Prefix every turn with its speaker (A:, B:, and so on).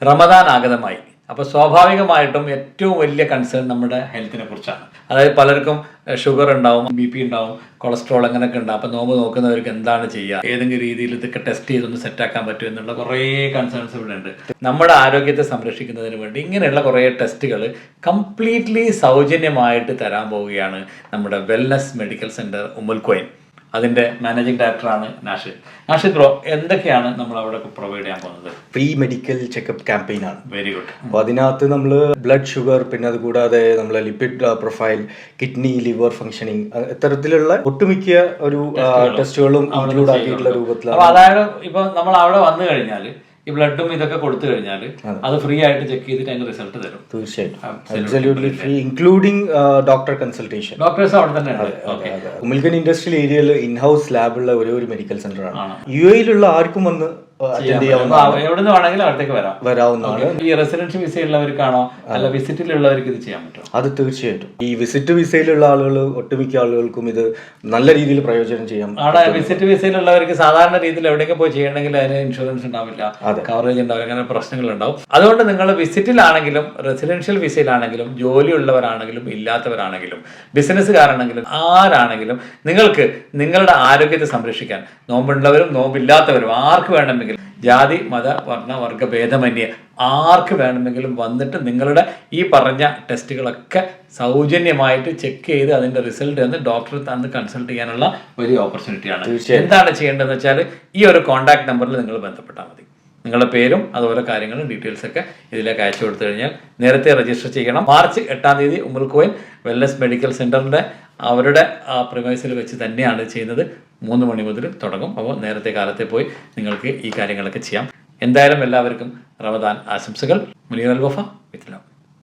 A: റമദാൻ ആഗതമായി. അപ്പോൾ സ്വാഭാവികമായിട്ടും ഏറ്റവും വലിയ കൺസേൺ നമ്മുടെ ഹെൽത്തിനെ കുറിച്ചാണ്. അതായത് പലർക്കും ഷുഗർ ഉണ്ടാവും, BP ഉണ്ടാവും, കൊളസ്ട്രോൾ അങ്ങനെയൊക്കെ ഉണ്ടാവും. അപ്പോൾ നോമ്പ് നോക്കുന്നവർക്ക് എന്താണ് ചെയ്യുക, ഏതെങ്കിലും രീതിയിൽ ഇതൊക്കെ ടെസ്റ്റ് ചെയ്തൊന്ന് സെറ്റാക്കാൻ പറ്റും എന്നുള്ള കുറേ കൺസേൺസ് ഇവിടെ ഉണ്ട്. നമ്മുടെ ആരോഗ്യത്തെ സംരക്ഷിക്കുന്നതിന് വേണ്ടി ഇങ്ങനെയുള്ള കുറേ ടെസ്റ്റുകൾ കംപ്ലീറ്റ്ലി സൗജന്യമായിട്ട് തരാൻ പോവുകയാണ് നമ്മുടെ വെൽനസ് മെഡിക്കൽ സെൻറ്റർ ഉമ്മുൽ ഖുവൈൻ. അതിൻ്റെ മാനേജിംഗ് ഡയറക്ടറാണ് നാഷിദ്. നാഷിദ് ബ്രോ, എന്തൊക്കെയാണ് നമ്മൾ അവിടെ പ്രൊവൈഡ് ചെയ്യാൻ പോകുന്നത്?
B: ഫ്രീ മെഡിക്കൽ ചെക്കപ്പ് ക്യാമ്പയിൻ ആണ്.
A: Very good.
B: അപ്പോൾ അതിനകത്ത് നമ്മൾ ബ്ലഡ് ഷുഗർ, പിന്നെ അതുകൂടാതെ നമ്മളെ lipid profile, kidney, liver functioning, ഇത്തരത്തിലുള്ള ഒട്ടുമിക്ക ഒരു ടെസ്റ്റുകളും ഇൻക്ലൂഡ് ആക്കിയിട്ടുള്ള രൂപത്തിലാണ്.
A: അപ്പോൾ അതായത് ഇപ്പോൾ നമ്മൾ അവിടെ വന്നു കഴിഞ്ഞാൽ ഈ ബ്ലഡും ഇതൊക്കെ കൊടുത്തു കഴിഞ്ഞാൽ അത് ഫ്രീ ആയിട്ട് ചെക്ക് ചെയ്തിട്ട് അതിന്റെ റിസൾട്ട് തരും.
B: തീർച്ചയായിട്ടും free, including doctor consultation.
A: Doctors അവിടെ തന്നെ ഉണ്ട്.
B: ഉമ്മുൽ ഖുവൈൻ ഇൻഡസ്ട്രിയൽ ഏരിയയിൽ ഇൻഹൗസ് ലാബുള്ള ഒരു മെഡിക്കൽ സെന്റർ ആണ്. UAE ആർക്കും വന്ന്
A: എവിടുന്ന് വേണമെങ്കിലും അവിടത്തേക്ക്
B: വരാവുന്നതാണ്.
A: ഈ റെസിഡൻഷ്യൽ വിസയുള്ളവർക്കാണോ അല്ല വിസിറ്റിലുള്ളവർക്ക് ഇത് ചെയ്യാൻ പറ്റും?
B: അത് തീർച്ചയായിട്ടും ഈ വിസിറ്റ് വിസയിലുള്ള ആളുകൾ, ഒട്ടുമിക്ക ആളുകൾക്കും ഇത് നല്ല രീതിയിൽ പ്രയോജനം ചെയ്യാം.
A: അവിടെ വിസിറ്റ് വിസയിലുള്ളവർക്ക് സാധാരണ രീതിയിൽ എവിടെയൊക്കെ പോയി ചെയ്യണമെങ്കിൽ അതിന് ഇൻഷുറൻസ് ഉണ്ടാവില്ല, കവറേജ് ഉണ്ടാവില്ല, അങ്ങനെ പ്രശ്നങ്ങളുണ്ടാവും. അതുകൊണ്ട് നിങ്ങൾ വിസിറ്റിലാണെങ്കിലും റെസിഡൻഷ്യൽ വിസയിലാണെങ്കിലും ജോലിയുള്ളവരാണെങ്കിലും ഇല്ലാത്തവരാണെങ്കിലും ബിസിനസ്സുകാരാണെങ്കിലും ആരാണെങ്കിലും നിങ്ങൾക്ക് നിങ്ങളുടെ ആരോഗ്യത്തെ സംരക്ഷിക്കാൻ, നോമ്പുള്ളവരും നോമ്പില്ലാത്തവരും ആർക്ക് വേണമെങ്കിലും, ജാതി മത വർണ്ണ വർഗ ഭേദമന്യേ ആർക്ക് വേണമെങ്കിലും വന്നിട്ട് നിങ്ങളുടെ ഈ പറഞ്ഞ ടെസ്റ്റുകളൊക്കെ സൗജന്യമായിട്ട് ചെക്ക് ചെയ്ത് അതിന്റെ റിസൾട്ട് എന്ന് ഡോക്ടറെ തന്ന് കൺസൾട്ട് ചെയ്യാനുള്ള വലിയ ഓപ്പർച്യൂണിറ്റിയാണ്. എന്താണ് ചെയ്യേണ്ടതെന്ന് വെച്ചാൽ ഈ ഒരു കോൺടാക്ട് നമ്പറിൽ നിങ്ങൾ ബന്ധപ്പെട്ടാൽ മതി. നിങ്ങളുടെ പേരും അതുപോലെ കാര്യങ്ങളും ഡീറ്റെയിൽസ് ഒക്കെ ഇതിലേക്ക് അയച്ചു കൊടുത്തു കഴിഞ്ഞാൽ നേരത്തെ രജിസ്റ്റർ ചെയ്യണം. മാർച്ച് 8-ാം തീയതി ഉമ്മുൽ ഖുവൈൻ വെൽനസ് മെഡിക്കൽ സെന്ററിന്റെ അവരുടെ പ്രിമൈസിൽ വെച്ച് തന്നെയാണ് ചെയ്യുന്നത്. 3 മണി മുതൽ തുടങ്ങും. അപ്പോൾ നേരത്തെ കാലത്തെ പോയി നിങ്ങൾക്ക് ഈ കാര്യങ്ങളൊക്കെ ചെയ്യാം. എന്തായാലും എല്ലാവർക്കും റമദാൻ ആശംസകൾ. മുനീർ അൽ വഫ.